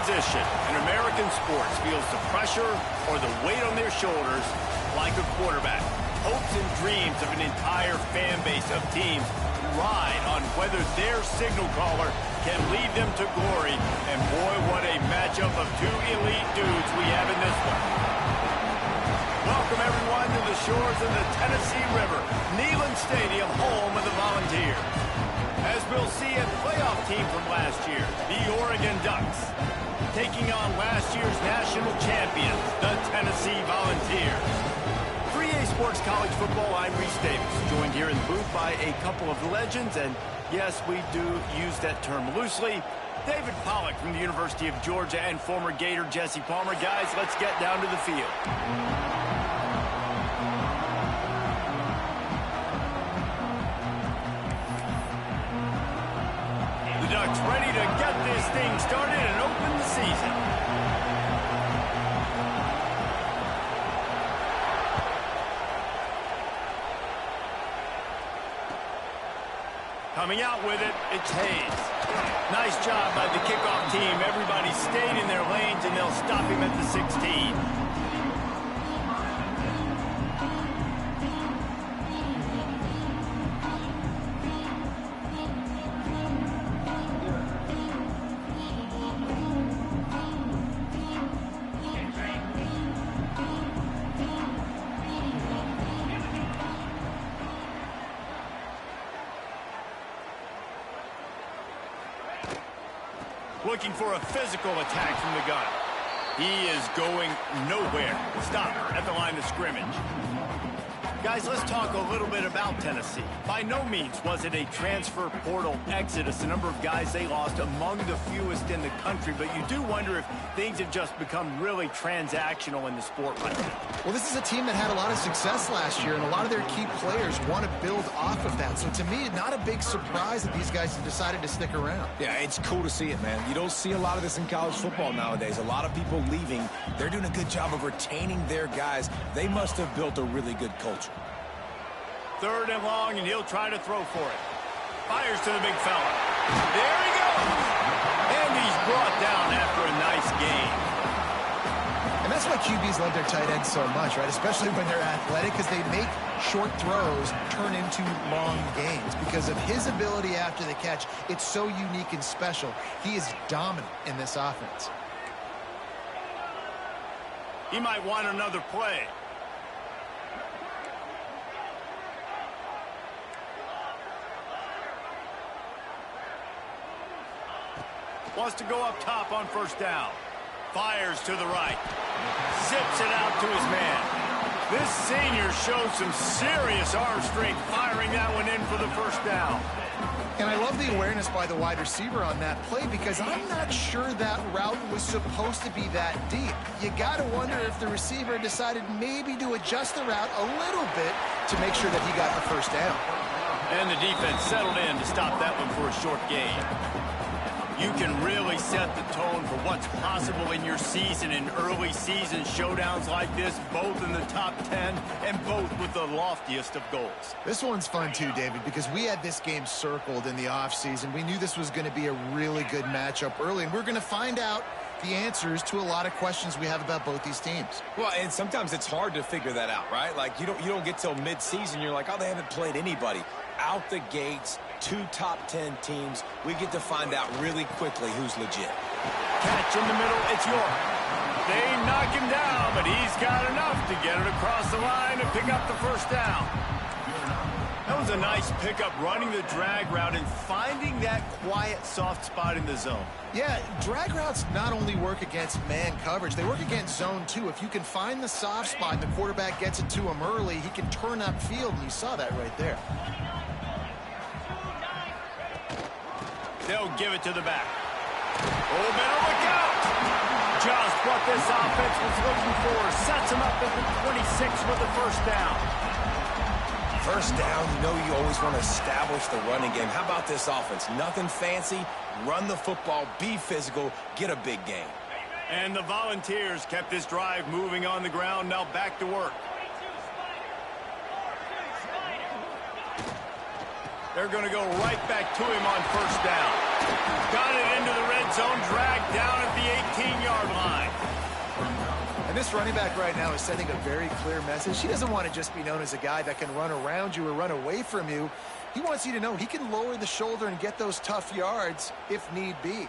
position in American sports feels the pressure or the weight on their shoulders like a quarterback. Hopes and dreams of an entire fan base of teams ride on whether their signal caller can lead them to glory. And boy, what a matchup of two elite dudes we have in this one. Welcome, everyone, to the shores of the Tennessee River, Neyland Stadium, home of the Volunteers. As we'll see, a playoff team from last year, the Oregon Ducks, taking on last year's national champions, the Tennessee Volunteers. 3A Sports College Football, I'm Reese Davis, joined here in the booth by a couple of legends, and yes, we do use that term loosely. David Pollack from the University of Georgia and former Gator Jesse Palmer. Guys, let's get down to the field. The Ducks ready to get this thing started and open the season. Coming out with it, it's Hayes. Nice job by the kickoff team. Everybody stayed in their lanes, and they'll stop him at the 16. Looking for a physical attack from the gun. He is going nowhere. Stop at the line of scrimmage. Guys, let's talk a little bit about Tennessee. By no means was it a transfer portal exodus. The number of guys they lost among the fewest in the country, but you do wonder if things have just become really transactional in the sport right now. Well, this is a team that had a lot of success last year, and a lot of their key players want to build off of that. So to me, not a big surprise that these guys have decided to stick around. Yeah, it's cool to see it, man. You don't see a lot of this in college football nowadays. A lot of people leaving. They're doing a good job of retaining their guys. They must have built a really good culture. 3rd and long, and he'll try to throw for it. Fires to the big fella. There he goes! And he's brought down after a nice gain. And that's why QBs love their tight ends so much, right? Especially when they're athletic, because they make short throws turn into long gains. Because of his ability after the catch, it's so unique and special. He is dominant in this offense. He might want another play. Wants to go up top on 1st down. Fires to the right. Zips it out to his man. This senior shows some serious arm strength firing that one in for the 1st down. And I love the awareness by the wide receiver on that play, because I'm not sure that route was supposed to be that deep. You got to wonder if the receiver decided maybe to adjust the route a little bit to make sure that he got the 1st down. And the defense settled in to stop that one for a short gain. You can really set the tone for what's possible in your season in early season showdowns like this, both in the top 10 and both with the loftiest of goals. This one's fun too, David, because we had this game circled in the offseason. We knew this was going to be a really good matchup early, and we're going to find out the answers to a lot of questions we have about both these teams. Well, and sometimes it's hard to figure that out, right? Like, you don't get till mid-season, you're like, oh, they haven't played anybody. Out the gates, 2 top 10 teams. We get to find out really quickly who's legit. Catch in the middle, it's York. They knock him down, but he's got enough to get it across the line and pick up the 1st down. That was a nice pickup, running the drag route and finding that quiet, soft spot in the zone. Yeah, drag routes not only work against man coverage, they work against zone too. If you can find the soft spot and the quarterback gets it to him early, he can turn upfield, and you saw that right there. They'll give it to the back. Oh, better look out! Just what this offense was looking for. Sets him up at the 26 with the 1st down. 1st down, you know you always want to establish the running game. How about this offense? Nothing fancy. Run the football, be physical, get a big gain. And the Volunteers kept this drive moving on the ground. Now back to work. They're going to go right back to him on 1st down. Got it into the red zone, dragged down at the 18-yard line. And this running back right now is sending a very clear message. He doesn't want to just be known as a guy that can run around you or run away from you. He wants you to know he can lower the shoulder and get those tough yards if need be.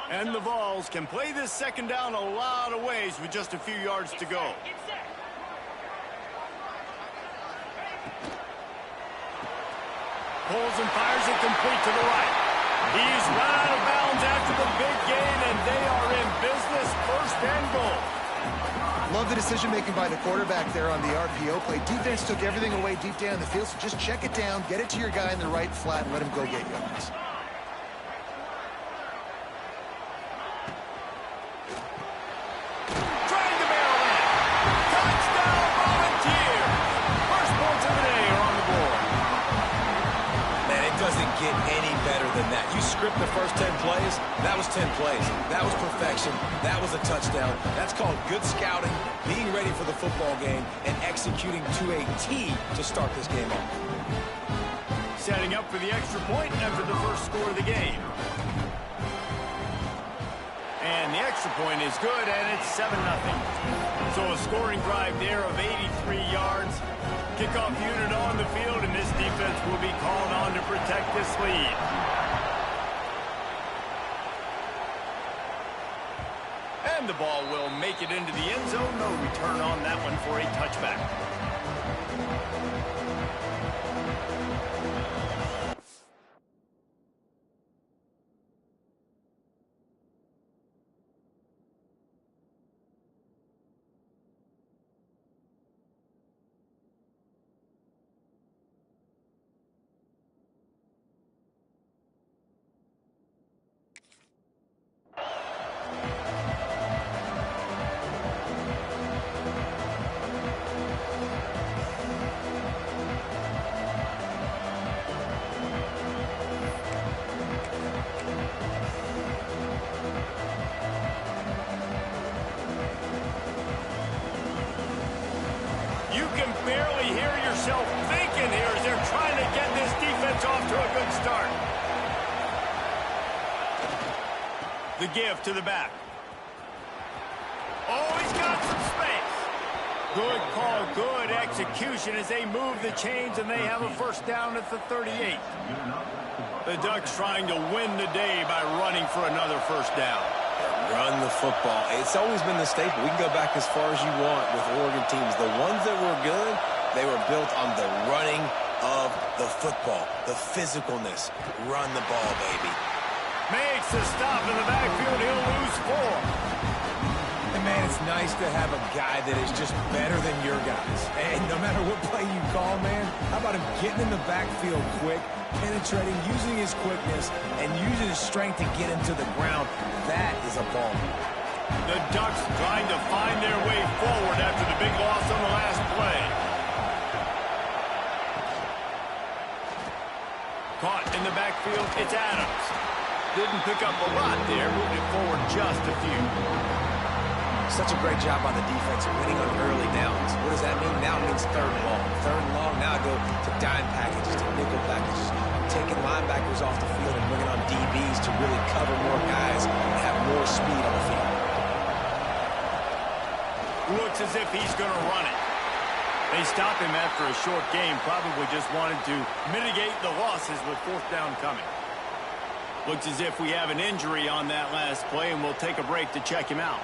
And the Vols can play this second down a lot of ways with just a few yards to go. Pulls and fires it complete to the right. He's run out of bounds after the big gain, and they are in business, first and goal. Love the decision-making by the quarterback there on the RPO play. Defense took everything away deep down the field, so just check it down, get it to your guy in the right flat, and let him go get yards. Trying to barrel in. Touchdown, Volunteers. First points of the day are on the board. Man, it doesn't get any better than that. You script the first 10 plays, that was 10 plays. That was perfection. That was a touchdown. That's called good scouting, being ready for the football game, and executing to a T to start this game off. Setting up for the extra point after the first score of the game. And the extra point is good, and it's 7-0. So a scoring drive there of 83 yards. Kickoff unit on the field, and this defense will be called on to protect this lead. And the ball will make it into the end zone. No return on that one for a touchback. Barely hear yourself thinking here as they're trying to get this defense off to a good start. The give to the back. Oh, he's got some space. Good call, good execution as they move the chains and they have a first down at the 38. The Ducks trying to win the day by running for another first down. Run the football. It's always been the staple. We can go back as far as you want with Oregon teams. The ones that were good, they were built on the running of the football, the physicalness. Run the ball, baby. Makes a stop in the backfield. He'll lose 4. And, man, it's nice to have a guy that is just better than your guys. And no matter what play you call, man, how about him getting in the backfield quick, penetrating, using his quickness, and using his strength to get him to the ground. That is a ball. The Ducks trying to find their way forward after the big loss on the last play. Caught in the backfield, it's Adams. Didn't pick up a lot there, moving forward just a few. Such a great job by the defense winning on early downs. What does that mean? Now it means third and long. Third and long, now I go to dime packages, to nickel packages, taking linebackers off the field and bringing on DBs to really cover more guys and have more speed on the field. Looks as if he's going to run it. They stop him after a short game, probably just wanted to mitigate the losses with fourth down coming. Looks as if we have an injury on that last play, and we'll take a break to check him out.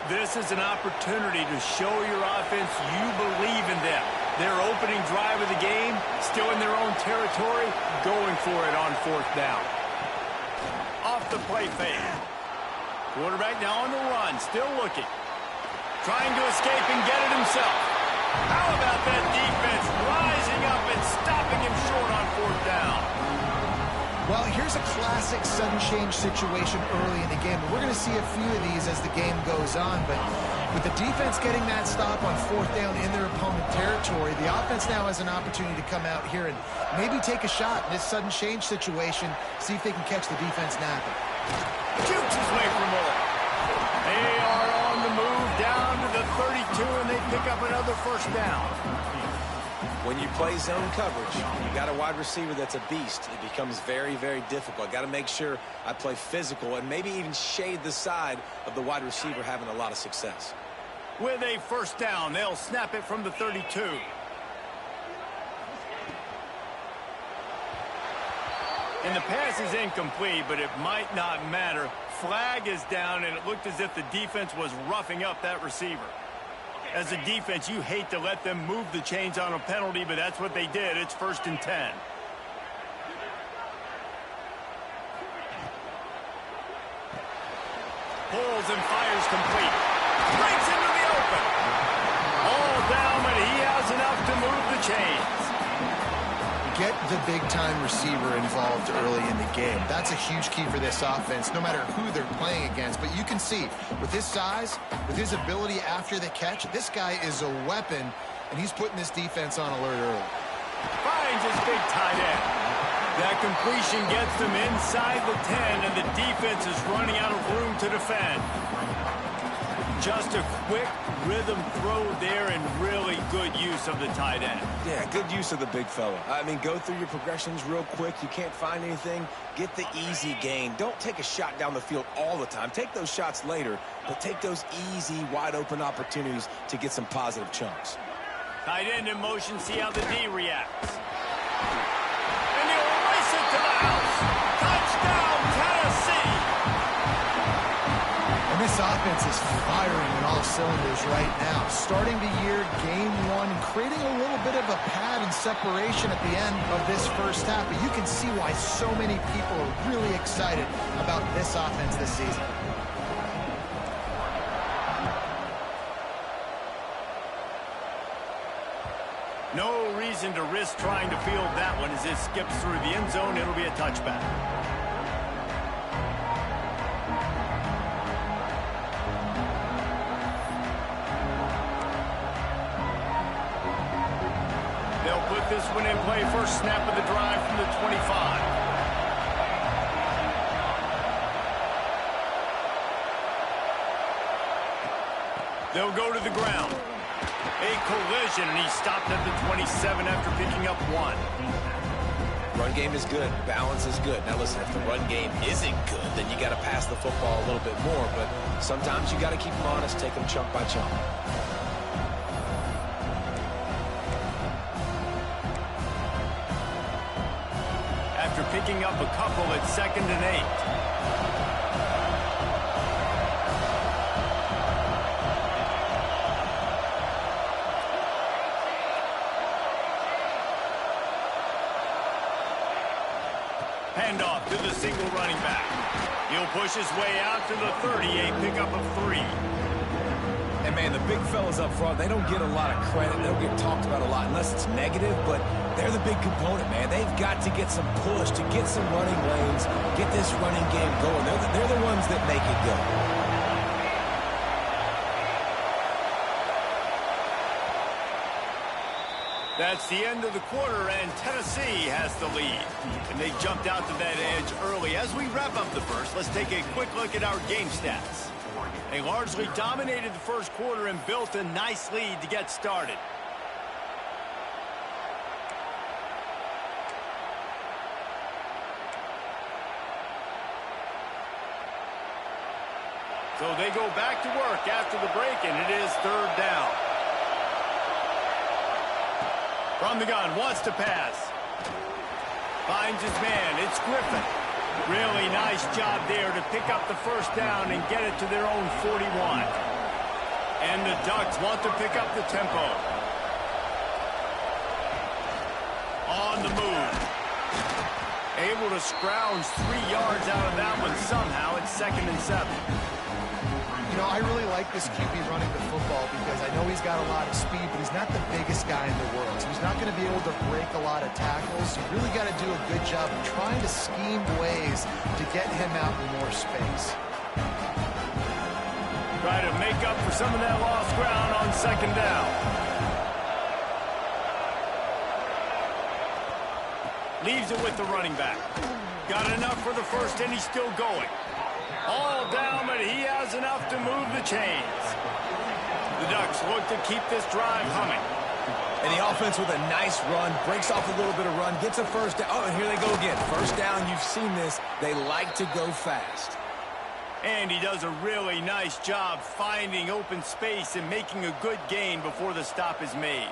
This is an opportunity to show your offense you believe in them. Their opening drive of the game, still in their own territory, going for it on fourth down. Off the play fake. Quarterback now on the run, still looking. Trying to escape and get it himself. How about that defense rising up and stopping him short on fourth down? Well, here's a classic sudden change situation early in the game. We're going to see a few of these as the game goes on, but With the defense getting that stop on 4th down in their opponent territory, the offense now has an opportunity to come out here and maybe take a shot in this sudden change situation, see if they can catch the defense napping. Jukes his way for more. They are on the move down to the 32, and they pick up another first down. When you play zone coverage, you got a wide receiver that's a beast. It becomes very, very difficult. Got to make sure I play physical and maybe even shade the side of the wide receiver having a lot of success. With a first down, they'll snap it from the 32. And the pass is incomplete, but it might not matter. Flag is down, and it looked as if the defense was roughing up that receiver. As a defense, you hate to let them move the chains on a penalty, but that's what they did. It's 1st and 10. Pulls and fires complete. Breaks into the open. All down, but he has enough to move the chains. Get the big-time receiver involved early in the game. That's a huge key for this offense, no matter who they're playing against. But you can see, with his size, with his ability after the catch, this guy is a weapon, and he's putting this defense on alert early. Finds his big tight end. That completion gets them inside the 10, and the defense is running out of room to defend. Just a quick rhythm throw there, and really good use of the tight end. Yeah, good use of the big fella. I mean, go through your progressions real quick. You can't find anything. Get the easy gain. Don't take a shot down the field all the time. Take those shots later, but take those easy, wide-open opportunities to get some positive chunks. Tight end in motion. See how the D reacts. And he'll race it to the house. Touchdown, Tennessee. And this offense is firing on all cylinders right now. Starting the year, game 1, and creating a little bit of a pad and separation at the end of this first half. But you can see why so many people are really excited about this offense this season. No reason to risk trying to field that one as it skips through the end zone. It'll be a touchback. They'll put this one in play. First snap of the drive from the 25. They'll go to the ground. A collision, and he stopped at the 27 after picking up 1. Run game is good. Balance is good. Now listen, if the run game isn't good, then you got to pass the football a little bit more. But sometimes you got to keep them honest, take them chunk by chunk. After picking up a couple at 2nd and 8. Handoff to the single running back. He'll push his way out to the 38, pickup of 3. And, man, the big fellas up front, they don't get a lot of credit. They don't get talked about a lot unless it's negative, but they're the big component, man. They've got to get some push, to get some running lanes, get this running game going. They're the ones that make it go. That's the end of the quarter, and Tennessee has the lead. And they jumped out to that edge early. As we wrap up the first, let's take a quick look at our game stats. They largely dominated the first quarter and built a nice lead to get started. So they go back to work after the break, and it is 3rd down. From the gun, wants to pass. Finds his man. It's Griffin. Really nice job there to pick up the first down and get it to their own 41. And the Ducks want to pick up the tempo. On the move. Able to scrounge 3 yards out of that one somehow. It's 2nd and 7. You know, I really like this QB running the football because I know he's got a lot of speed, but he's not the biggest guy in the world. So he's not going to be able to break a lot of tackles. You really got to do a good job of trying to scheme ways to get him out in more space. Try try to make up for some of that lost ground on second down. Leaves it with the running back. Got enough for the first, and he's still going. All down, but he has enough to move the chains. The Ducks look to keep this drive humming. And the offense with a nice run, breaks off a little bit of run, gets a first down. Oh, and here they go again. First down, you've seen this. They like to go fast. And he does a really nice job finding open space and making a good gain before the stop is made.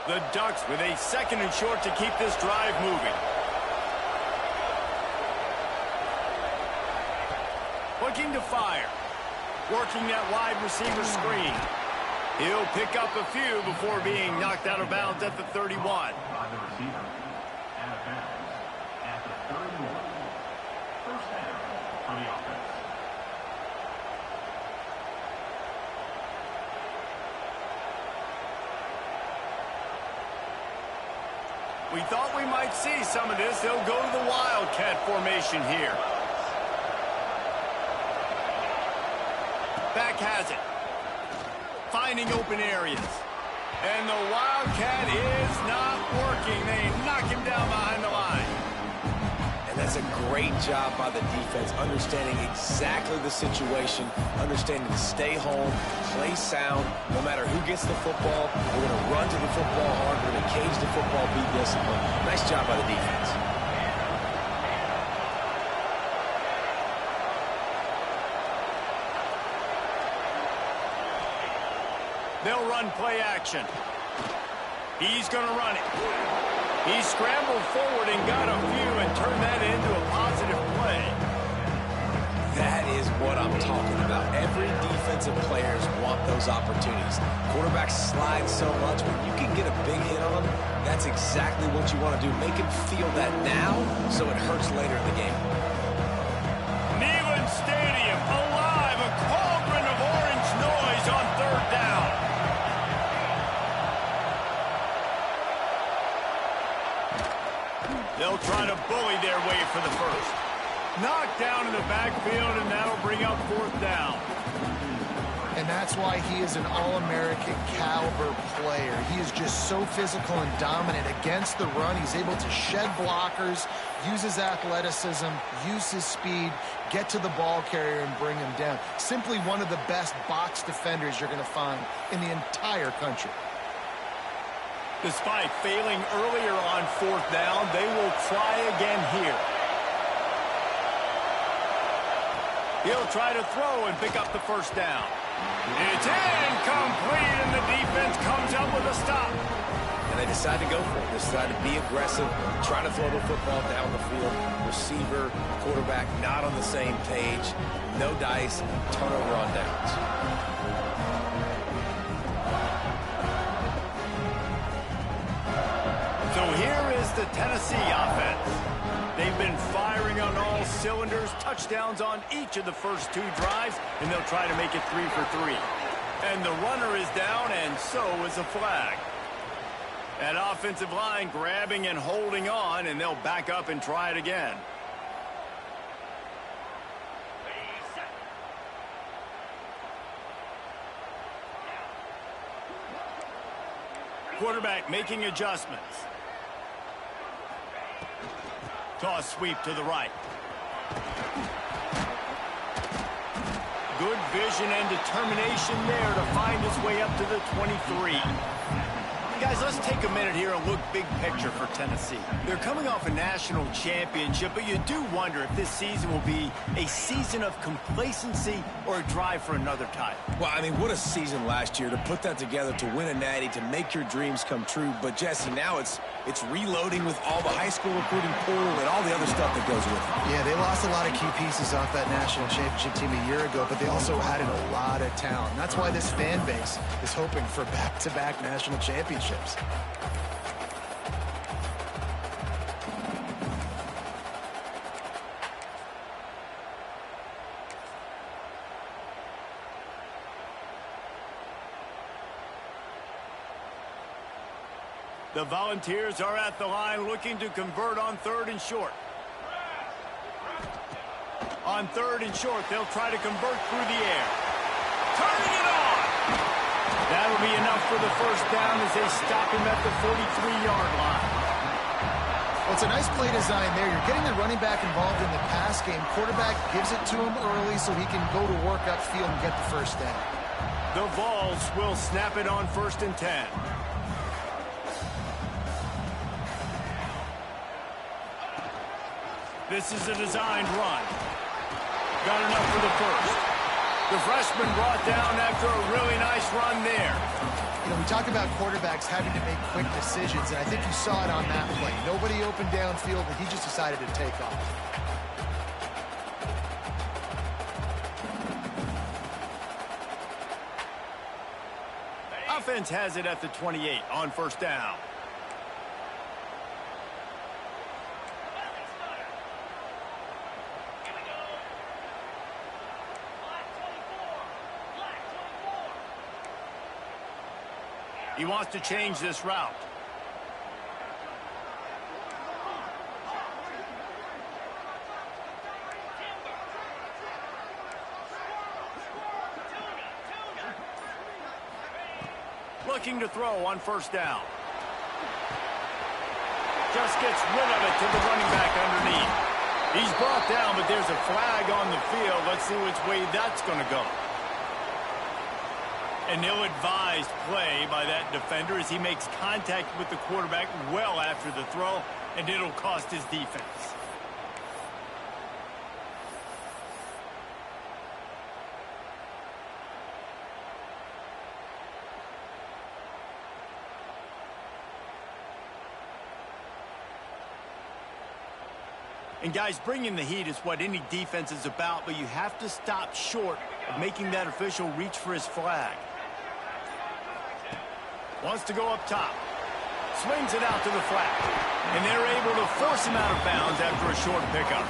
The Ducks with a second and short to keep this drive moving. Looking to fire. Working that wide receiver screen. He'll pick up a few before being knocked out of bounds at the 31. We thought we might see some of this. They'll go to the Wildcat formation here. Back has it. Finding open areas. And the Wildcat is not working. They knock him down behind the line. And that's a great job by the defense, understanding exactly the situation, understanding to stay home, play sound. No matter who gets the football, we're going to run to the football hard. We're going to cage the football, be disciplined. Nice job by the defense. They'll run play action. He's going to run it. He scrambled forward and got a few and turned that into a positive play. That is what I'm talking about. Every defensive players want those opportunities. Quarterbacks slide so much. When you can get a big hit on them, that's exactly what you want to do. Make him feel that now so it hurts later in the game. Neyland Stadium alive. A cauldron of orange noise on third down. They'll try to bully their way for the first. Knocked down in the backfield, and that'll bring up fourth down. And that's why he is an All-American caliber player. He is just so physical and dominant against the run. He's able to shed blockers, use his athleticism, use his speed, get to the ball carrier and bring him down. Simply one of the best box defenders you're going to find in the entire country. Despite failing earlier on fourth down, they will try again here. He'll try to throw and pick up the first down. It's incomplete, and the defense comes up with a stop. And they decide to go for it. They decide to be aggressive, try to throw the football down the field. Receiver, quarterback, not on the same page. No dice, turnover on downs. So here is the Tennessee offense. They've been firing on all cylinders, touchdowns on each of the first two drives, and they'll try to make it 3 for 3. And the runner is down, and so is a flag. That offensive line grabbing and holding on, and they'll back up and try it again. Quarterback making adjustments. Toss sweep to the right. Good vision and determination there to find his way up to the 23. Guys, let's take a minute here and look big picture for Tennessee. They're coming off a national championship, but you do wonder if this season will be a season of complacency or a drive for another title. Well, I mean, what a season last year to put that together, to win a natty, to make your dreams come true. But, Jesse, now it's reloading with all the high school recruiting pool and all the other stuff that goes with it. Yeah, they lost a lot of key pieces off that national championship team a year ago, but they also added a lot of talent. That's why this fan base is hoping for back-to-back national championships. The Volunteers are at the line looking to convert on 3rd and short. On 3rd and short, they'll try to convert through the air. Turning it on! That'll be enough for the first down as they stop him at the 43-yard line. Well, it's a nice play design there. You're getting the running back involved in the pass game. Quarterback gives it to him early so he can go to work upfield and get the first down. The Vols will snap it on 1st and 10. This is a designed run. Got enough for the first. The freshman brought down after a really nice run there. You know, we talk about quarterbacks having to make quick decisions, and I think you saw it on that play. Nobody opened downfield, but he just decided to take off. Offense has it at the 28 on 1st down. He wants to change this route. Looking to throw on 1st down. Just gets rid of it to the running back underneath. He's brought down, but there's a flag on the field. Let's see which way that's going to go. An ill-advised play by that defender as he makes contact with the quarterback well after the throw, and it'll cost his defense. And guys, bringing the heat is what any defense is about, but you have to stop short of making that official reach for his flag. Wants to go up top. Swings it out to the flat. And they're able to force him out of bounds after a short pickup.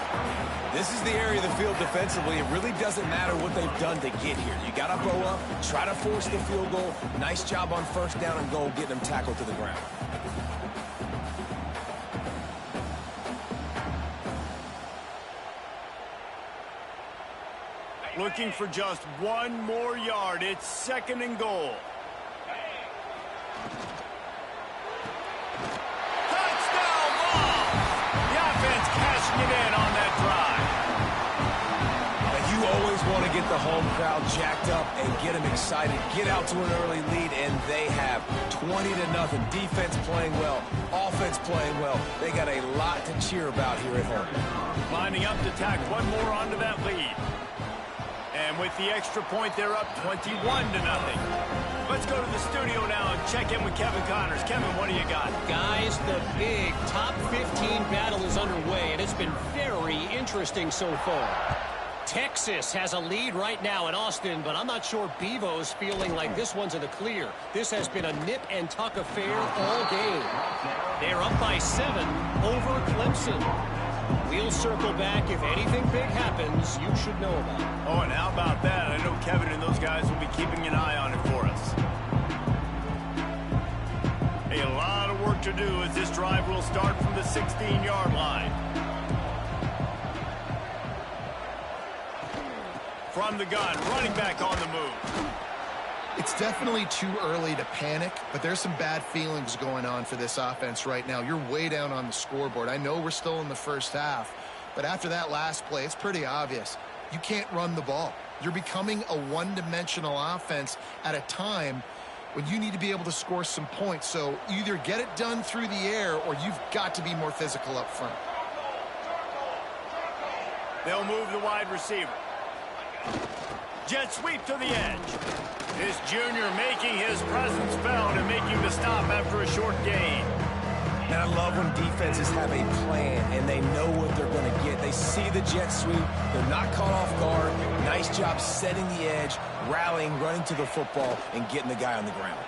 This is the area of the field defensively. It really doesn't matter what they've done to get here. You got to go up, try to force the field goal. Nice job on 1st down and goal, getting them tackled to the ground. Looking for just one more yard. It's 2nd and goal. Touchdown ball! The offense cashing it in on that drive. Now, you always want to get the home crowd jacked up and get them excited. Get out to an early lead, and they have 20-0. Defense playing well, offense playing well. They got a lot to cheer about here at home. Lining up to tack one more onto that lead. And with the extra point, they're up 21-0. Let's go to the studio now and check in with Kevin Connors. Kevin, what do you got? Guys, the big top 15 battle is underway, and it's been very interesting so far. Texas has a lead right now in Austin, but I'm not sure Bevo's feeling like this one's in the clear. This has been a nip-and-tuck affair all game. They're up by 7 over Clemson. We'll circle back. If anything big happens, you should know about it. Oh, and how about that? I know Kevin and those guys will be keeping an eye on it for us. A lot of work to do as this drive will start from the 16-yard line. From the gun, running back on the move. It's definitely too early to panic, but there's some bad feelings going on for this offense right now. You're way down on the scoreboard. I know we're still in the first half, but after that last play, it's pretty obvious. You can't run the ball. You're becoming a one-dimensional offense at a time when you need to be able to score some points. So either get it done through the air or you've got to be more physical up front. They'll move the wide receiver. Jet sweep to the edge. This junior making his presence felt and making the stop after a short gain. And I love when defenses have a plan and they know what they're going to get. They see the jet sweep. They're not caught off guard. Nice job setting the edge, rallying, running to the football, and getting the guy on the ground.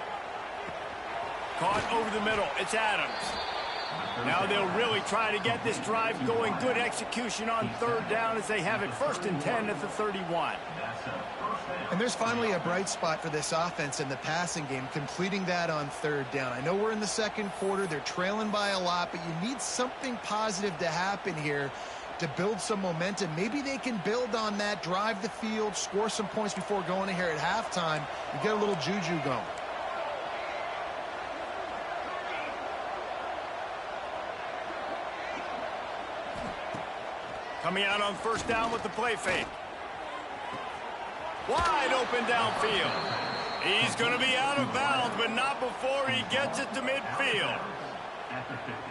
Caught over the middle. It's Adams. Now they'll really try to get this drive going. Good execution on third down as they have it 1st and 10 at the 31. And there's finally a bright spot for this offense in the passing game, completing that on third down. I know we're in the second quarter. They're trailing by a lot, but you need something positive to happen here to build some momentum. Maybe they can build on that, drive the field, score some points before going in here at halftime, and get a little juju going. Coming out on 1st down with the play fake. Wide open downfield. He's going to be out of bounds, but not before he gets it to midfield.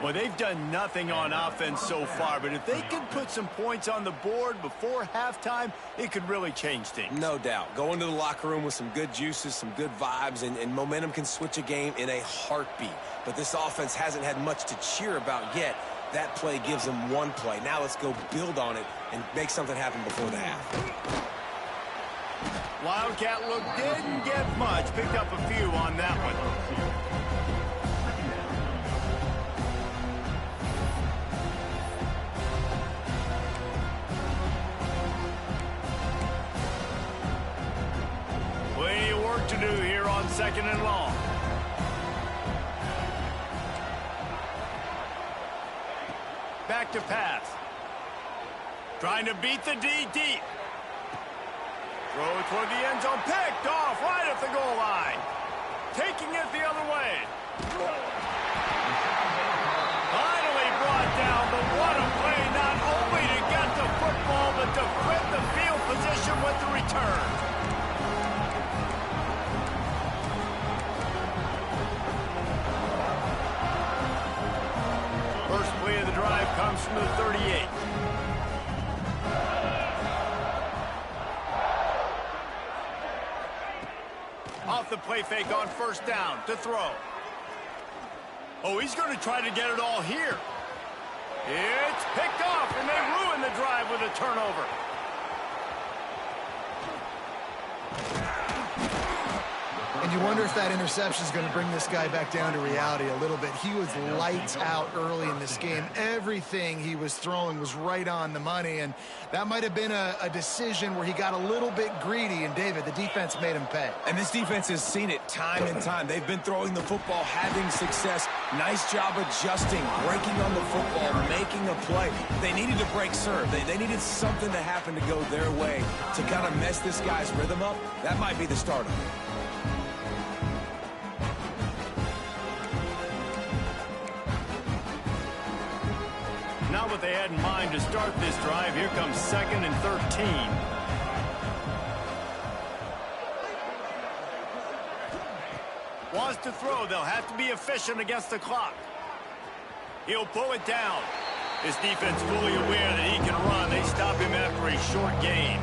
Well, they've done nothing on offense so far, but if they can put some points on the board before halftime, it could really change things. No doubt. Go into the locker room with some good juices, some good vibes, and momentum can switch a game in a heartbeat. But this offense hasn't had much to cheer about yet. That play gives them one play. Now let's go build on it and make something happen before the half. Wildcat look didn't get much. Picked up a few on that one. Plenty of work to do here on 2nd and long. Back to pass. Trying to beat the D deep. Throw it toward the end zone. Picked off right at the goal line. Taking it the other way. Finally brought down, but what a play. Not only to get the football, but to flip the field position with the return. First play of the drive comes from the 38. Off the play fake on 1st down to throw. Oh, he's going to try to get it all here. It's picked off, and they ruin the drive with a turnover. And you wonder if that interception is going to bring this guy back down to reality a little bit. He was lights out early in this game. Everything he was throwing was right on the money, and that might have been a decision where he got a little bit greedy, and David, the defense made him pay. And this defense has seen it time and time. They've been throwing the football, having success. Nice job adjusting, breaking on the football, making a play. They needed to break serve. They needed something to happen to go their way to kind of mess this guy's rhythm up. That might be the start of it. Not what they had in mind to start this drive. Here comes 2nd and 13. Wants to throw. They'll have to be efficient against the clock. He'll pull it down. His defense fully aware that he can run. They stop him after a short gain.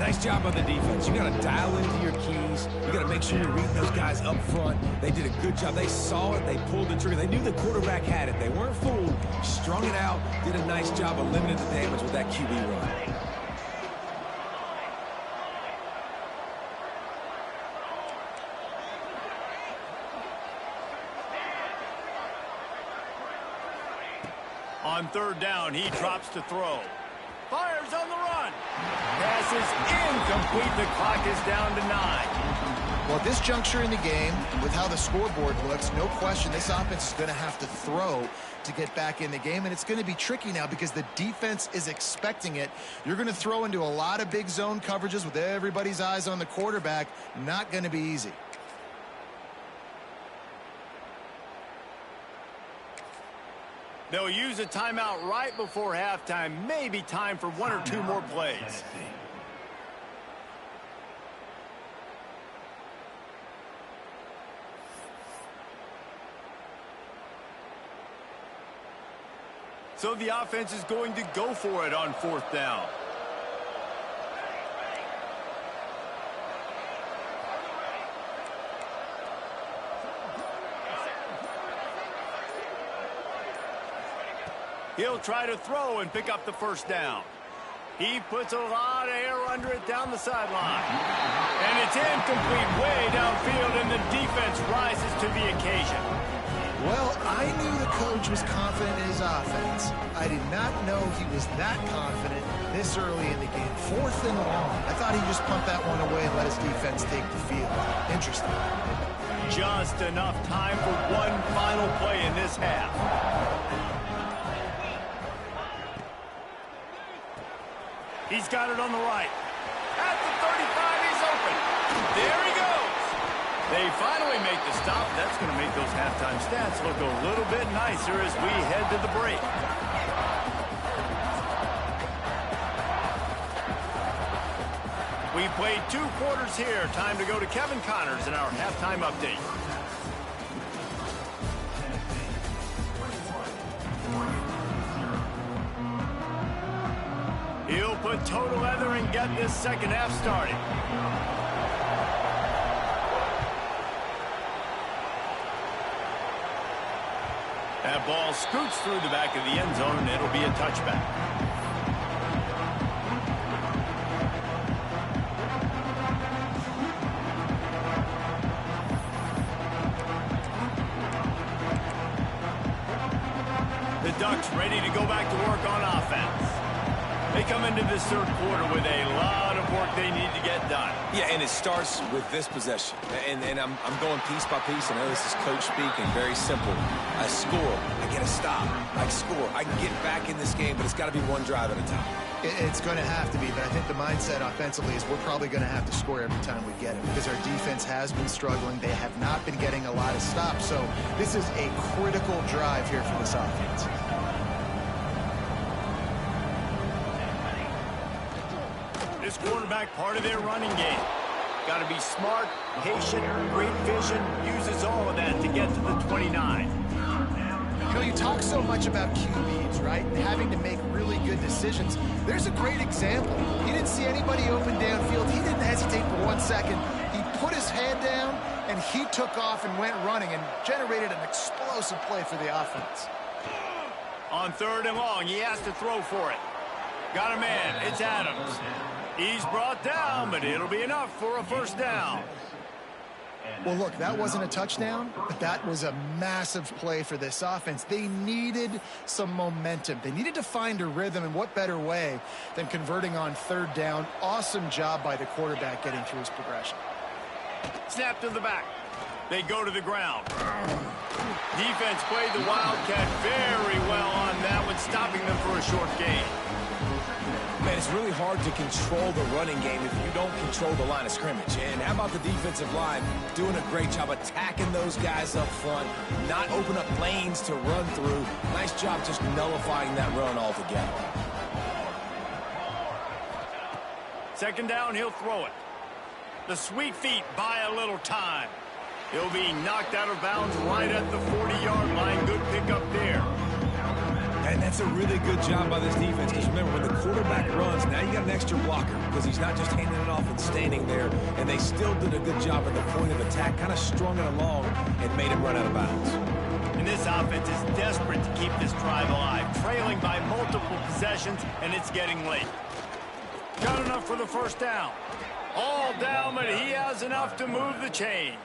Nice job on the defense. You got to dial into your keys. You got to make sure you're reading those guys up front. They did a good job. They saw it. They pulled the trigger. They knew the quarterback had it. They weren't fooled. Strung it out. Did a nice job of limiting the damage with that QB run. On 3rd down, he drops to throw. Fires on the run. Pass is incomplete. The clock is down to 9. Well, at this juncture in the game, with how the scoreboard looks, no question this offense is going to have to throw to get back in the game, and it's going to be tricky now because the defense is expecting it. You're going to throw into a lot of big zone coverages with everybody's eyes on the quarterback. Not going to be easy. They'll use a timeout right before halftime. Maybe time for 1 or 2 more plays. So the offense is going to go for it on 4th down. He'll try to throw and pick up the 1st down. He puts a lot of air under it down the sideline. And it's incomplete way downfield, and the defense rises to the occasion. Well, I knew the coach was confident in his offense. I did not know he was that confident this early in the game. 4th and long. I thought he'd just pump that one away and let his defense take the field. Interesting. Just enough time for one final play in this half. He's got it on the right. At the 35, he's open. There he goes. They finally make the stop. That's going to make those halftime stats look a little bit nicer as we head to the break. We played 2 quarters here. Time to go to Kevin Connors in our halftime update. He'll put total leather and get this second half started. That ball scoots through the back of the end zone, and it'll be a touchback. The Ducks ready to go back to work on offense. They come into this third quarter with a lot of work they need to get done. Yeah, and it starts with this possession. And I'm going piece by piece. I know this is coach speaking, very simple. I score, I get a stop, I score. I can get back in this game, but it's got to be one drive at a time. It's going to have to be, but I think the mindset offensively is we're probably going to have to score every time we get it because our defense has been struggling. They have not been getting a lot of stops, so this is a critical drive here for this offense. This quarterback part of their running game. Got to be smart, patient, great vision, uses all of that to get to the 29. You know, you talk so much about QBs, right? And having to make really good decisions. There's a great example. He didn't see anybody open downfield. He didn't hesitate for 1 second. He put his head down, and he took off and went running and generated an explosive play for the offense. On 3rd and long, he has to throw for it. Got a man. It's Adams. He's brought down, but it'll be enough for a first down. Well, look, that wasn't a touchdown, but that was a massive play for this offense. They needed some momentum. They needed to find a rhythm, and what better way than converting on 3rd down. Awesome job by the quarterback getting through his progression. Snap to the back. They go to the ground. Defense played the Wildcat very well on that one, stopping them for a short gain. Man, it's really hard to control the running game if you don't control the line of scrimmage. And how about the defensive line doing a great job attacking those guys up front, not open up lanes to run through. Nice job just nullifying that run altogether. 2nd down, he'll throw it. The sweet feet buy a little time. He'll be knocked out of bounds right at the 40-yard line. Good pickup there. And that's a really good job by this defense because remember, when the quarterback runs, now you got an extra blocker because he's not just handing it off and standing there. And they still did a good job at the point of attack, kind of strung it along and made him run out of bounds. And this offense is desperate to keep this drive alive, trailing by multiple possessions, and it's getting late. Got enough for the first down. All down, but he has enough to move the chains.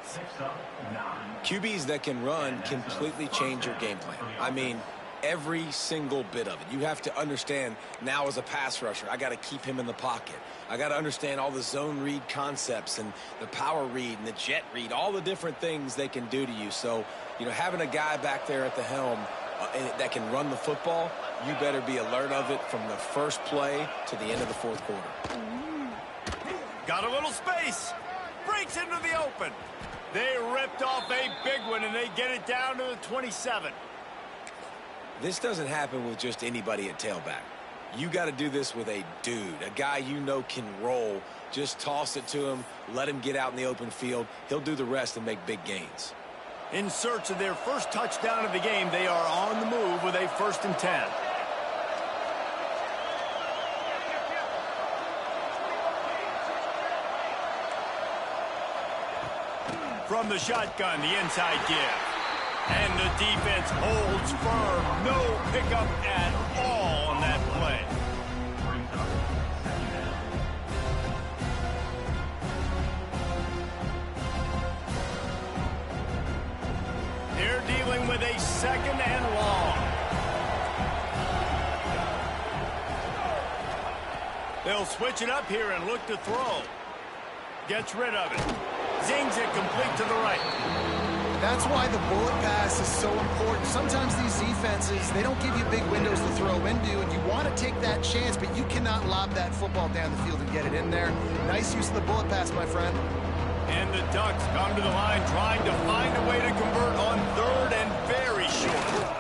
QBs that can run completely change your game plan. I mean, every single bit of it. You have to understand now as a pass rusher, I got to keep him in the pocket. I got to understand all the zone read concepts and the power read and the jet read, all the different things they can do to you. So, you know, having a guy back there at the helm that can run the football, you better be alert of it from the first play to the end of the 4th quarter. Got a little space. Breaks into the open. They ripped off a big one, and they get it down to the 27. This doesn't happen with just anybody at tailback. You got to do this with a dude, a guy you know can roll. Just toss it to him, let him get out in the open field. He'll do the rest and make big gains. In search of their first touchdown of the game, they are on the move with a 1st and 10. From the shotgun, the inside give. And the defense holds firm. No pickup at all on that play. They're dealing with a second and long. They'll switch it up here and look to throw. Gets rid of it. Zings it complete to the right. That's why the bullet pass is so important. Sometimes these defenses, they don't give you big windows to throw into, and you want to take that chance, but you cannot lob that football down the field and get it in there. Nice use of the bullet pass, my friend. And the Ducks come to the line trying to find a way to convert on third and very short.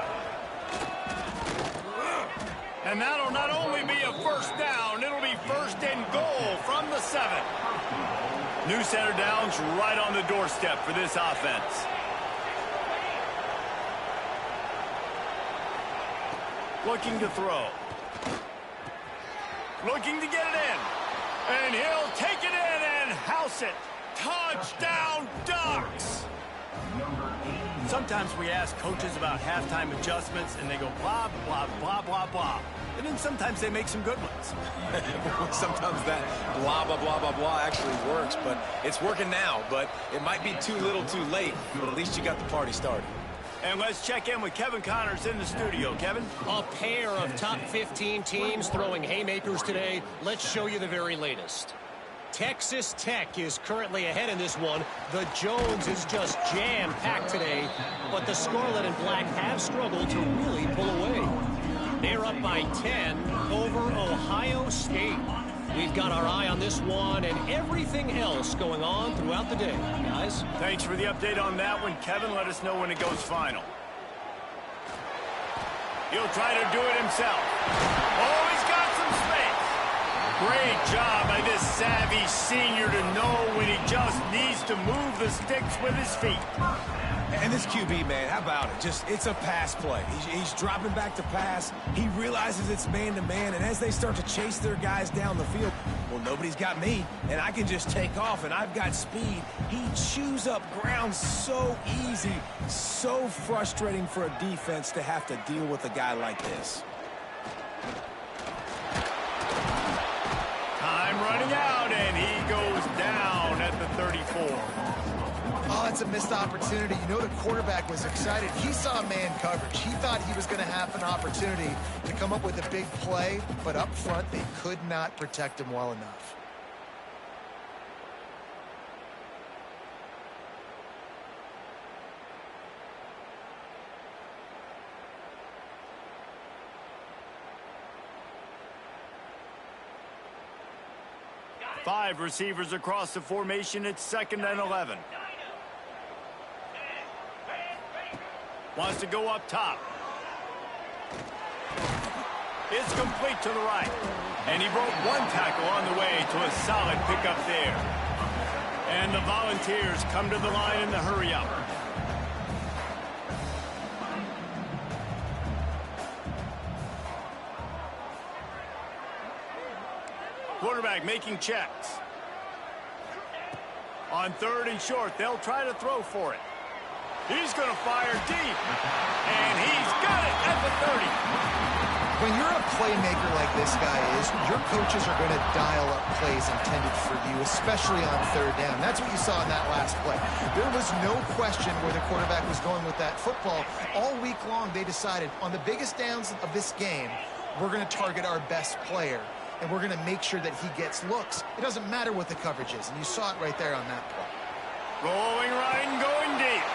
And that'll not only be a first down, it'll be first and goal from the 7. New center downs right on the doorstep for this offense. Looking to throw. Looking to get it in. And he'll take it in and house it. Touchdown, Ducks! Sometimes we ask coaches about halftime adjustments, and they go blah, blah, blah, blah, blah. And then sometimes they make some good ones. Sometimes that blah, blah, blah, blah, blah actually works, but it's working now. But it might be too little too late, but at least you got the party started. And let's check in with Kevin Connors in the studio. Kevin? A pair of top 15 teams throwing haymakers today. Let's show you the very latest. Texas Tech is currently ahead in this one. The Jones is just jam-packed today, but the Scarlet and Black have struggled to really pull away. They're up by 10 over Ohio State. We've got our eye on this one and everything else going on throughout the day, guys. Thanks for the update on that one, Kevin. Let us know when it goes final. He'll try to do it himself. Oh, he's got some space. Great job by this savvy senior to know when he just needs to move the sticks with his feet. And this QB, man, how about it? It's a pass play. He's dropping back to pass. He realizes it's man-to-man, and as they start to chase their guys down the field, well, nobody's got me, and I can just take off, and I've got speed. He chews up ground so easy, so frustrating for a defense to have to deal with a guy like this. Time running out, and he goes down at the 34. Oh, it's a missed opportunity. You know the quarterback was excited. He saw man coverage. He thought he was going to have an opportunity to come up with a big play, but up front, they could not protect him well enough. Five receivers across the formation. It's 2nd and 11. Wants to go up top. It's complete to the right. And he broke one tackle on the way to a solid pickup there. And the Volunteers come to the line in the hurry-up. Quarterback making checks. On 3rd and short, they'll try to throw for it. He's going to fire deep. And he's got it at the 30. When you're a playmaker like this guy is, your coaches are going to dial up plays intended for you, especially on 3rd down. That's what you saw in that last play. There was no question where the quarterback was going with that football. All week long, they decided on the biggest downs of this game, we're going to target our best player, and we're going to make sure that he gets looks. It doesn't matter what the coverage is, and you saw it right there on that play. Going right and going deep.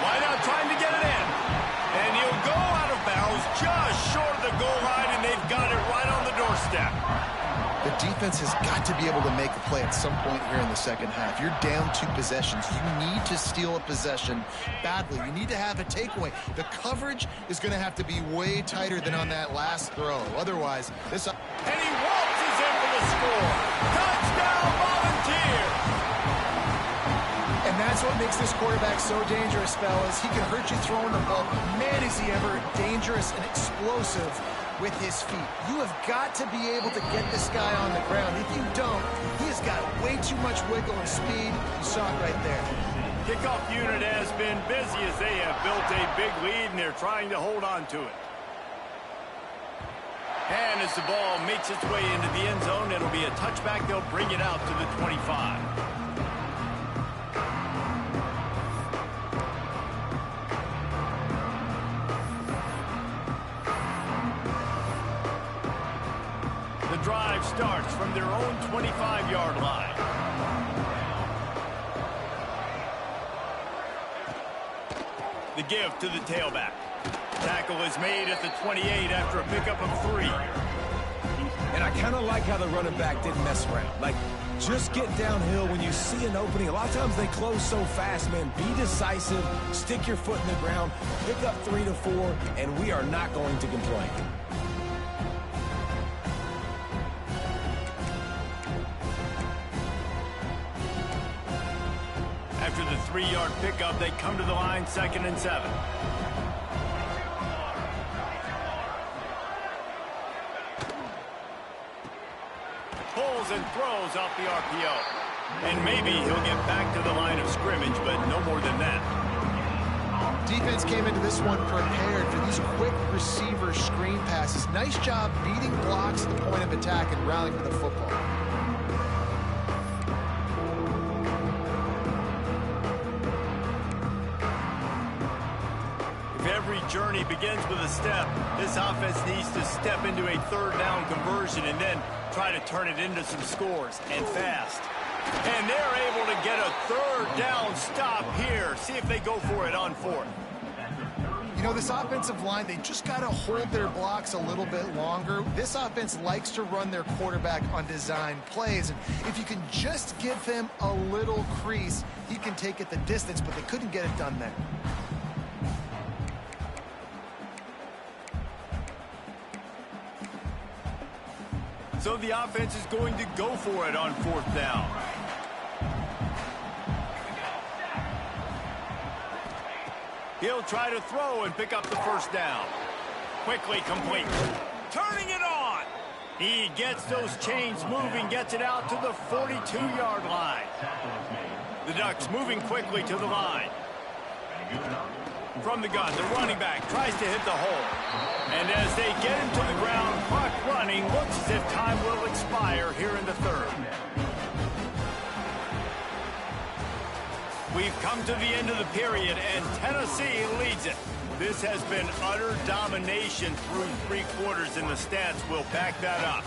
Wideout trying to get it in. And he'll go out of bounds just short of the goal line, and they've got it right on the doorstep. The defense has got to be able to make a play at some point here in the second half. You're down 2 possessions. You need to steal a possession badly. You need to have a takeaway. The coverage is going to have to be way tighter than on that last throw. Otherwise, this... And he waltzes in for the score. Touchdown, Volunteers! And that's what makes this quarterback so dangerous, fellas. He can hurt you throwing the ball. Man, is he ever dangerous and explosive with his feet. You have got to be able to get this guy on the ground. If you don't, he has got way too much wiggle and speed. You saw it right there. Kickoff unit has been busy as they have built a big lead, and they're trying to hold on to it. And as the ball makes its way into the end zone, it'll be a touchback. They'll bring it out to the 25. their own 25-yard line. The give to the tailback. Tackle is made at the 28 after a pickup of 3. And I kind of like how the running back didn't mess around. Like, just get downhill when you see an opening. A lot of times they close so fast, man. Be decisive, stick your foot in the ground, pick up 3 to 4, and we are not going to complain. After the 3-yard pickup, they come to the line, 2nd and 7. Pulls and throws off the RPO. And maybe he'll get back to the line of scrimmage, but no more than that. Defense came into this one prepared for these quick receiver screen passes. Nice job beating blocks at the point of attack and rallying for the football. If every journey begins with a step, this offense needs to step into a 3rd down conversion and then try to turn it into some scores, and fast. And they're able to get a 3rd down stop here. See if they go for it on 4th. You know, this offensive line, they just got to hold their blocks a little bit longer. This offense likes to run their quarterback on design plays. And if you can just give him a little crease, he can take it the distance, but they couldn't get it done there. So the offense is going to go for it on 4th down. He'll try to throw and pick up the 1st down. Quickly complete. Turning it on. He gets those chains moving, gets it out to the 42-yard line. The Ducks moving quickly to the line. From the gun, the running back tries to hit the hole. And as they get him to the ground, clock running, looks as if time will expire here in the 3rd. We've come to the end of the period, and Tennessee leads it. This has been utter domination through 3 quarters, and the stats will back that up.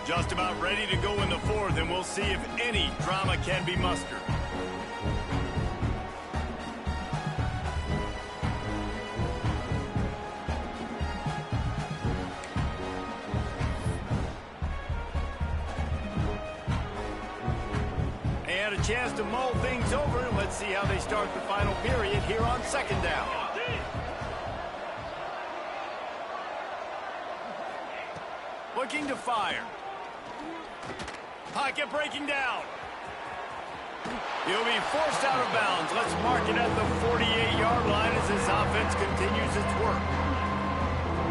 Just about ready to go in the 4th, and we'll see if any drama can be mustered. And a chance to mull things over. Let's see how they start the final period here on 2nd down. Looking to fire. Pocket breaking down. He'll be forced out of bounds. Let's mark it at the 48-yard line as this offense continues its work.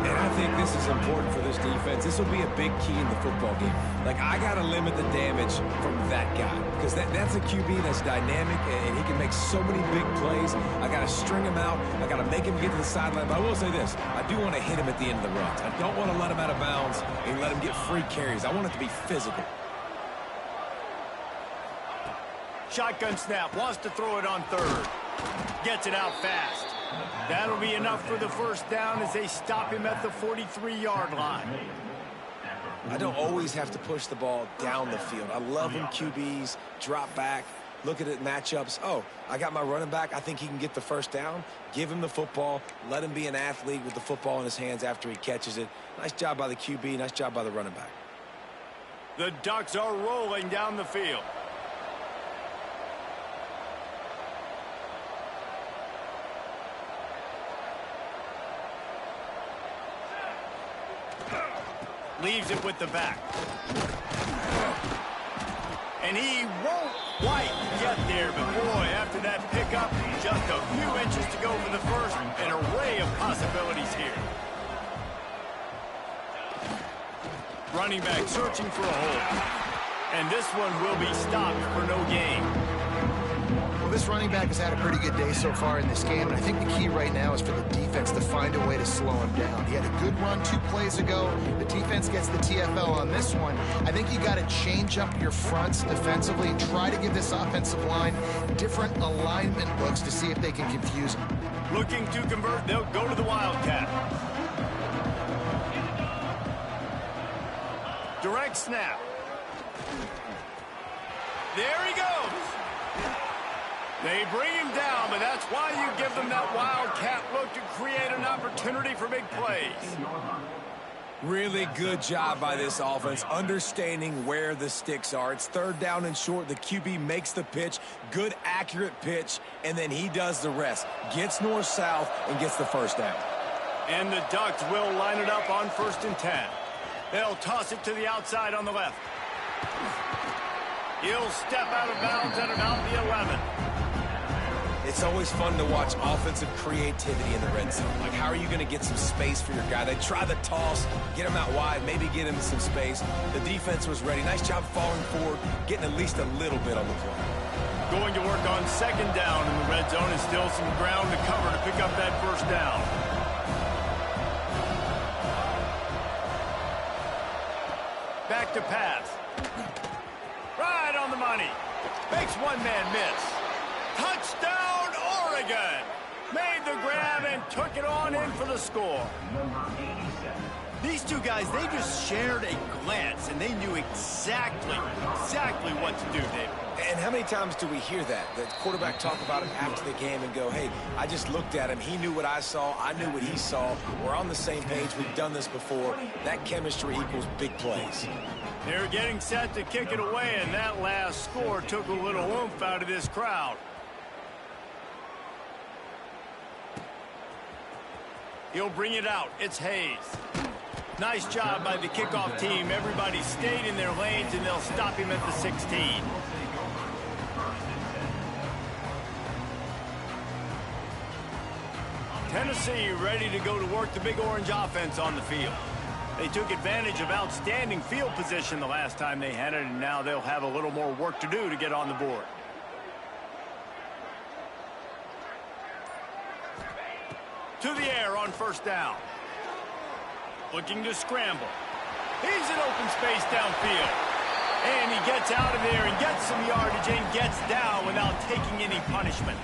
And I think this is important for this defense. This will be a big key in the football game. Like, I got to limit the damage from that guy because that's a QB that's dynamic, and he can make so many big plays. I got to string him out. I got to make him get to the sideline. But I will say this. I do want to hit him at the end of the runs. I don't want to let him out of bounds and let him get free carries. I want it to be physical. Shotgun snap, wants to throw it on 3rd. Gets it out fast. That'll be enough for the 1st down as they stop him at the 43-yard line. I don't always have to push the ball down the field. I love when QBs drop back, look at it matchups. Oh, I got my running back. I think he can get the 1st down. Give him the football. Let him be an athlete with the football in his hands after he catches it. Nice job by the QB. Nice job by the running back. The Ducks are rolling down the field. Leaves it with the back. And he won't quite get there, but boy, after that pickup, just a few inches to go for the 1st. An array of possibilities here. Running back searching for a hole. And this one will be stopped for no gain. Well, this running back has had a pretty good day so far in this game, and I think the key right now is for the defense to find a way to slow him down. He had a good run 2 plays ago. The defense gets the TFL on this one. I think you got to change up your fronts defensively and try to give this offensive line different alignment looks to see if they can confuse him. Looking to convert, they'll go to the Wildcat. Direct snap. There he goes. They bring him down, but that's why you give them that wildcat look to create an opportunity for big plays. Really good job by this offense, understanding where the sticks are. It's third down and short. The QB makes the pitch, good, accurate pitch, and then he does the rest. Gets north-south and gets the first down. And the Ducks will line it up on 1st and 10. They'll toss it to the outside on the left. He'll step out of bounds at about the 11. It's always fun to watch offensive creativity in the red zone. Like, how are you going to get some space for your guy? They try the toss, get him out wide, maybe get him some space. The defense was ready. Nice job falling forward, getting at least a little bit on the play. Going to work on 2nd down in the red zone, and still some ground to cover to pick up that 1st down. Back to pass. Right on the money. Makes one man miss. Touchdown, Oregon! Made the grab and took it on in for the score. These two guys, they just shared a glance, and they knew exactly what to do, David. And how many times do we hear that? The quarterback talk about it after the game and go, hey, I just looked at him. He knew what I saw. I knew what he saw. We're on the same page. We've done this before. That chemistry equals big plays. They're getting set to kick it away, and that last score took a little oomph out of this crowd. He'll bring it out. It's Hayes. Nice job by the kickoff team. Everybody stayed in their lanes, and they'll stop him at the 16. Tennessee ready to go to work the Big Orange offense on the field. They took advantage of outstanding field position the last time they had it, and now they'll have a little more work to do to get on the board. To the air on 1st down. Looking to scramble. He's in open space downfield. And he gets out of there and gets some yardage and gets down without taking any punishment.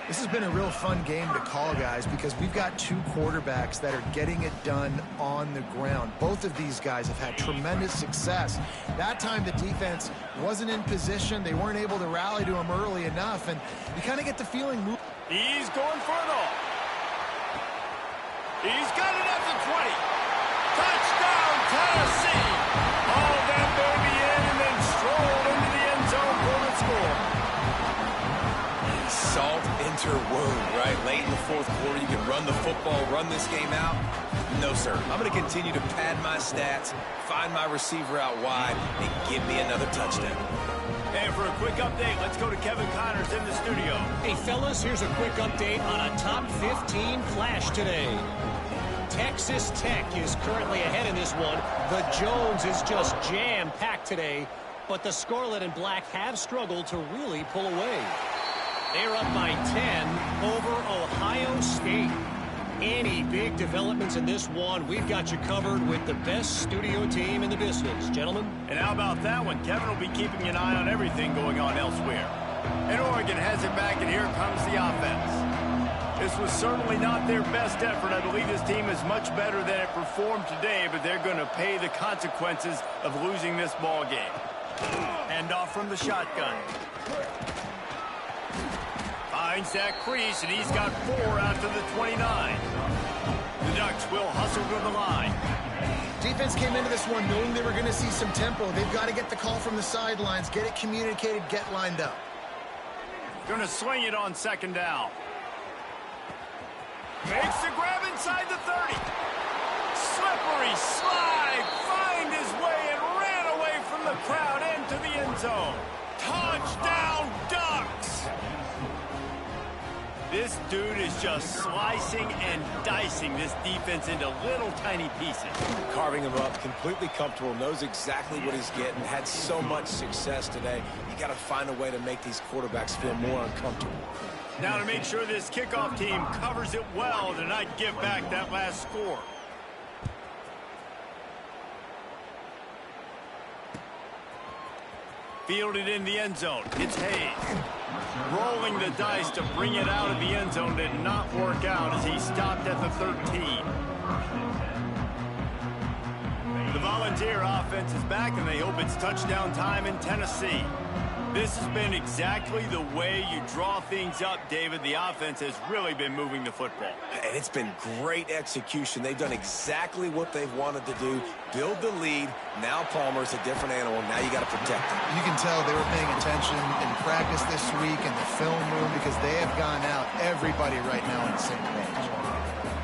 This has been a real fun game to call, guys, because we've got two quarterbacks that are getting it done on the ground. Both of these guys have had tremendous success. That time the defense wasn't in position. They weren't able to rally to him early enough, and you kind of get the feeling. He's going for it all. He's got it at the 20. Touchdown, Tennessee. Hauled that baby in and then strolled into the end zone for the score. Salt into wound, right? Late in the 4th quarter, you can run the football, run this game out. No, sir. I'm going to continue to pad my stats, find my receiver out wide, and give me another touchdown. And for a quick update, let's go to Kevin Connors in the studio. Hey, fellas, here's a quick update on a top 15 flash today. Texas Tech is currently ahead in this one. The Jones is just jam-packed today, but the Scarlet and Black have struggled to really pull away. They're up by 10 over Ohio State. Any big developments in this one, we've got you covered with the best studio team in the business, gentlemen. And how about that one? Kevin will be keeping an eye on everything going on elsewhere. And Oregon has it back, and here comes the offense. This was certainly not their best effort. I believe this team is much better than it performed today, but they're going to pay the consequences of losing this ball game. Hand off from the shotgun. Finds that crease, and he's got 4 out to the 29. The Ducks will hustle to the line. Defense came into this one knowing they were going to see some tempo. They've got to get the call from the sidelines, get it communicated, get lined up. Going to swing it on 2nd down. Makes the grab inside the 30. Slippery slide. Find his way and ran away from the crowd into the end zone. Touchdown, Ducks. This dude is just slicing and dicing this defense into little tiny pieces. Carving him up, completely comfortable, knows exactly what he's getting, had so much success today. You got to find a way to make these quarterbacks feel more uncomfortable. Now to make sure this kickoff team covers it well to not give back that last score. Fielded in the end zone. It's Hayes. Rolling the dice to bring it out of the end zone did not work out as he stopped at the 13. The Volunteer offense is back, and they hope it's touchdown time in Tennessee. This has been exactly the way you draw things up, David. The offense has really been moving the football. And it's been great execution. They've done exactly what they've wanted to do. Build the lead. Now Palmer's a different animal. Now you got to protect him. You can tell they were paying attention in practice this week in the film room because they have gone out, everybody right now on the same page.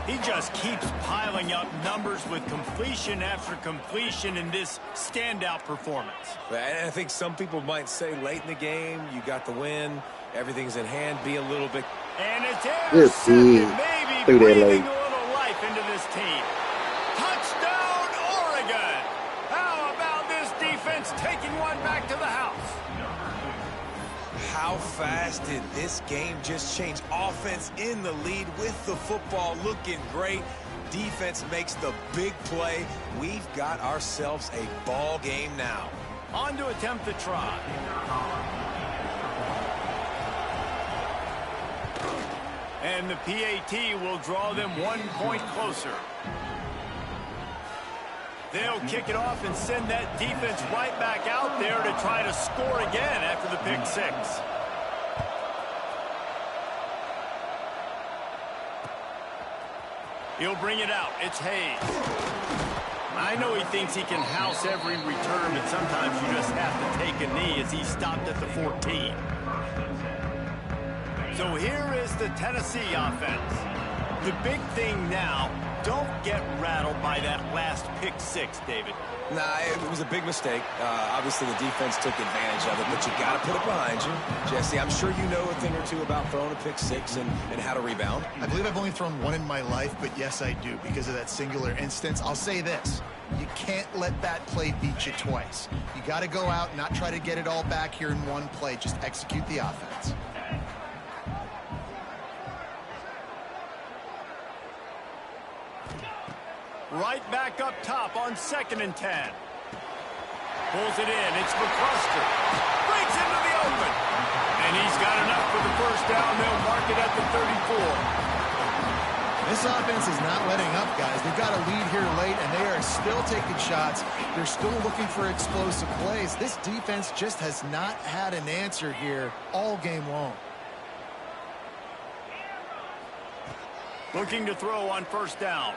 He just keeps piling up numbers with completion after completion in this standout performance. And I think some people might say late in the game, you got the win, everything's in hand, be a little bit. And it's intercepted, maybe breathing a little life into this team. Touchdown, Oregon! How about this defense taking one back to the house? How fast did this game just change? Offense in the lead with the football looking great. Defense makes the big play. We've got ourselves a ball game now. On to attempt the try. And the PAT will draw them 1 point closer. They'll kick it off and send that defense right back out there to try to score again after the pick six. He'll bring it out. It's Hayes. I know he thinks he can house every return, but sometimes you just have to take a knee as he stopped at the 14. So here is the Tennessee offense. The big thing now, don't get rattled by that last pick six, David. Nah, it was a big mistake. Obviously, the defense took advantage of it, but you got to put it behind you. Jesse, I'm sure you know a thing or two about throwing a pick six and how to rebound. I believe I've only thrown one in my life, but yes, I do because of that singular instance. I'll say this. You can't let that play beat you twice. You got to go out and not try to get it all back here in one play. Just execute the offense. Right back up top on 2nd and 10. Pulls it in. It's McCluster. Breaks into the open. And he's got enough for the first down. They'll mark it at the 34. This offense is not letting up, guys. They've got a lead here late, and they are still taking shots. They're still looking for explosive plays. This defense just has not had an answer here all game long. Looking to throw on 1st down.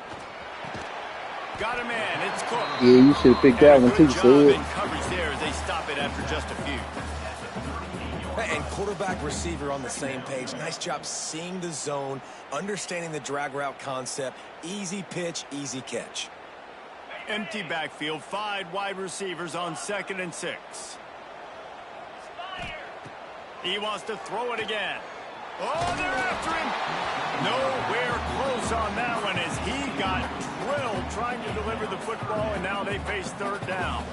Got him in. It's Cook. Yeah, you should have picked that one too, Good job in coverage there as they stop it after just a few. And quarterback receiver on the same page. Nice job seeing the zone, understanding the drag route concept. Easy pitch, easy catch. Empty backfield, 5 wide receivers on 2nd and 6. He wants to throw it again. Oh, they're after him. Nowhere close on that one as he got drilled trying to deliver the football, and now they face 3rd down.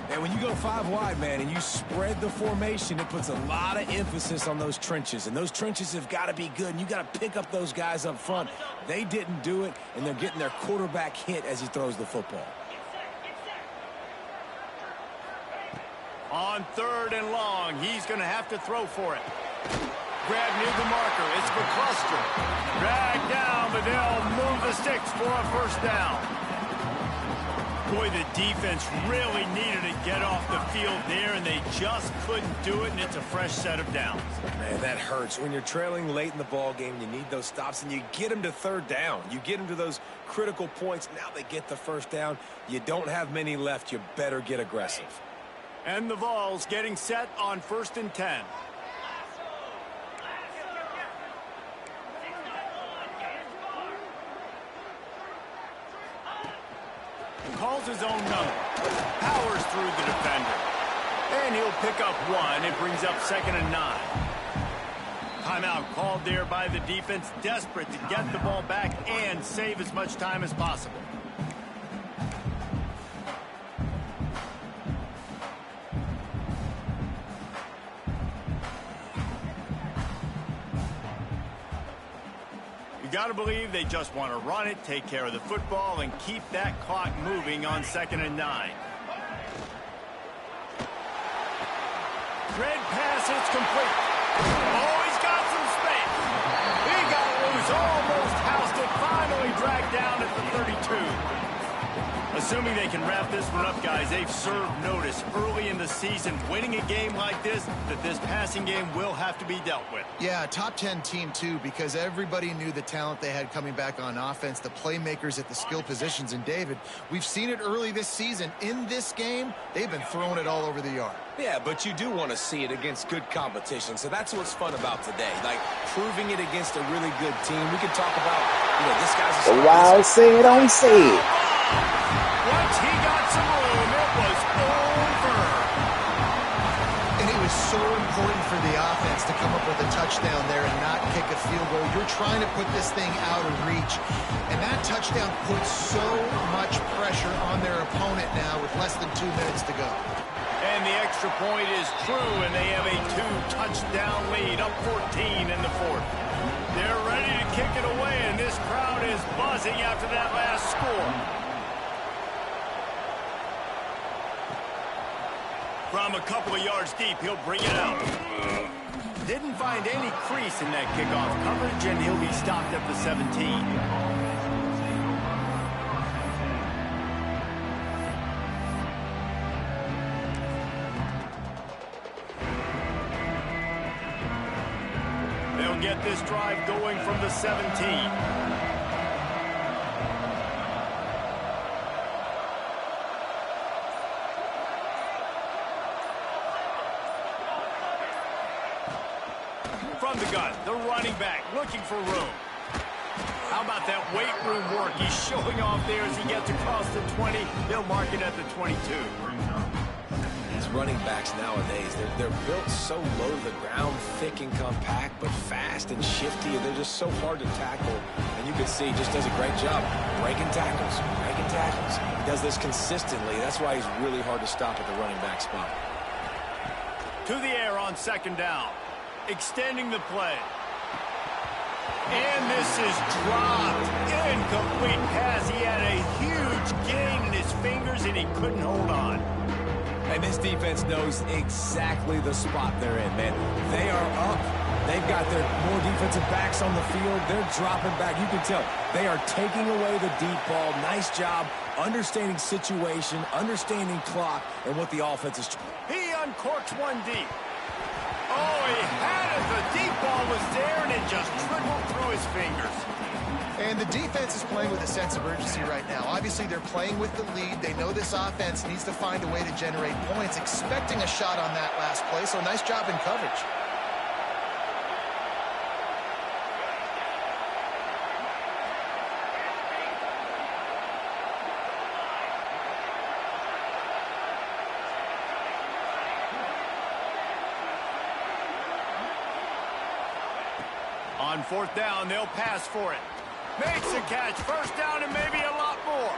And when you go 5 wide, man, and you spread the formation, it puts a lot of emphasis on those trenches. And those trenches have got to be good, and you got to pick up those guys up front. They didn't do it, and they're getting their quarterback hit as he throws the football. On 3rd and long, he's going to have to throw for it. Grab near the marker. It's McCluster. Drag down, but they'll move the sticks for a 1st down. Boy, the defense really needed to get off the field there, and they just couldn't do it, and it's a fresh set of downs. Man, that hurts. When you're trailing late in the ball game, you need those stops, and you get them to 3rd down. You get them to those critical points. Now they get the 1st down. You don't have many left. You better get aggressive. And the Vols getting set on 1st and 10. Calls his own number. Powers through the defender. And he'll pick up 1. It brings up 2nd and 9. Timeout called there by the defense, desperate to get the ball back and save as much time as possible. Got to believe they just want to run it, take care of the football, and keep that clock moving on 2nd and 9. Red pass, it's complete. Oh, he's got some space. He got loose, almost housed it, finally dragged down at the 32. A Assuming they can wrap this one up, guys, they've served notice early in the season, winning a game like this, that this passing game will have to be dealt with. Yeah, top 10 team, too, because everybody knew the talent they had coming back on offense, the playmakers at the skill positions. And, David, we've seen it early this season. In this game, they've been throwing it all over the yard. Yeah, but you do want to see it against good competition, so that's what's fun about today. Like, proving it against a really good team. We can talk about, this guy's a... Wild say it on say it. Once he got some room, it was over. And it was so important for the offense to come up with a touchdown there and not kick a field goal. You're trying to put this thing out of reach. And that touchdown puts so much pressure on their opponent now with less than 2 minutes to go. And the extra point is true, and they have a 2-touchdown lead, up 14 in the fourth. They're ready to kick it away, and this crowd is buzzing after that last score. From a couple of yards deep, he'll bring it out. Didn't find any crease in that kickoff coverage, and he'll be stopped at the 17. They'll get this drive going from the 17. From the gun, the running back looking for room. How about that weight room work? He's showing off there as he gets across the 20. They'll mark it at the 22. These running backs nowadays, they're built so low to the ground, thick and compact, but fast and shifty. They're just so hard to tackle. And you can see he just does a great job breaking tackles, breaking tackles. He does this consistently. That's why he's really hard to stop at the running back spot. To the air on second down. Extending the play. And this is dropped. Incomplete pass. He had a huge gain in his fingers, and he couldn't hold on. And this defense knows exactly the spot they're in, man. They are up. They've got their more defensive backs on the field. They're dropping back. You can tell they are taking away the deep ball. Nice job understanding situation, understanding clock, and what the offense is trying. He uncorks one deep. Oh, he had it. The deep ball was there, and it just trickled through his fingers. And the defense is playing with a sense of urgency right now. Obviously, they're playing with the lead. They know this offense needs to find a way to generate points, expecting a shot on that last play, so nice job in coverage. On fourth down, they'll pass for it. Makes the catch. First down and maybe a lot more.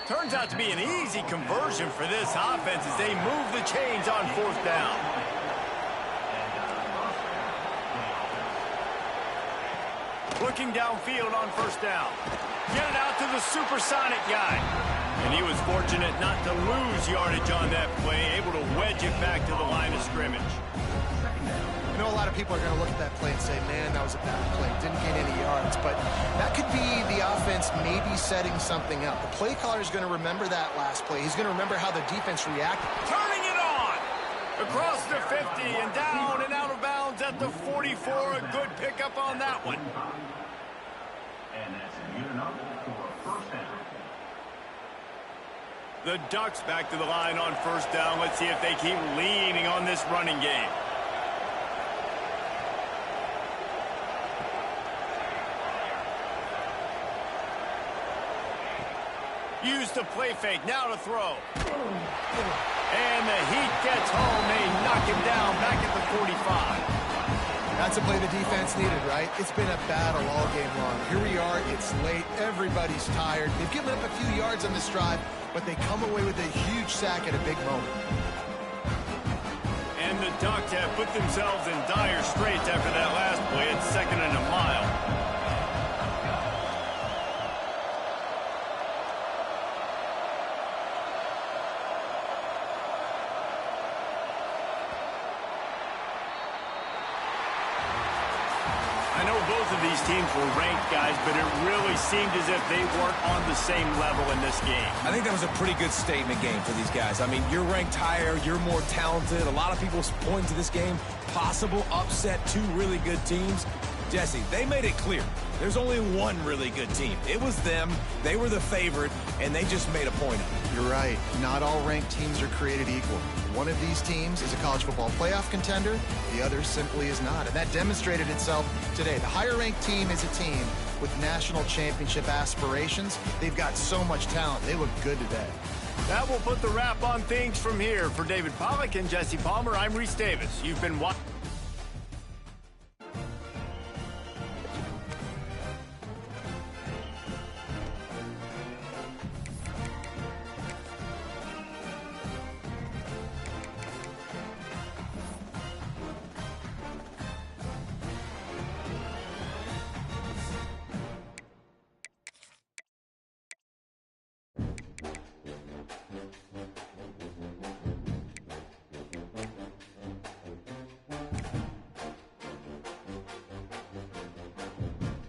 Turns out to be an easy conversion for this offense as they move the chains on fourth down. Looking downfield on first down. Get it out to the supersonic guy. And he was fortunate not to lose yardage on that play, able to wedge it back to the line of scrimmage. I know a lot of people are going to look at that play and say, man, that was a bad play. Didn't gain any yards. But that could be the offense maybe setting something up. The play caller is going to remember that last play. He's going to remember how the defense reacted. Turning it on. Across the 50 and down and out of bounds at the 44. A good pickup on that one. And that's good enough for a first down. The Ducks back to the line on first down. Let's see if they keep leaning on this running game. Used to play fake, now to throw. And the heat gets home. They knock him down back at the 45. That's a play the defense needed, right? It's been a battle all game long. Here we are, it's late, everybody's tired. They've given up a few yards on this drive, but they come away with a huge sack at a big moment. And the Ducks have put themselves in dire straits after that last play. It's second and a mile. both of these teams were ranked, guys, but it really seemed as if they weren't on the same level in this game. I think that was a pretty good statement game for these guys. I mean, you're ranked higher, you're more talented. A lot of people point to this game, possible upset, two really good teams. Jesse, they made it clear. There's only one really good team. It was them. They were the favorite, and they just made a point of it. You're right. Not all ranked teams are created equal. One of these teams is a college football playoff contender. The other simply is not. And that demonstrated itself today. The higher-ranked team is a team with national championship aspirations. They've got so much talent. They look good today. That will put the wrap on things from here. For David Pollack and Jesse Palmer, I'm Reese Davis. You've been watching.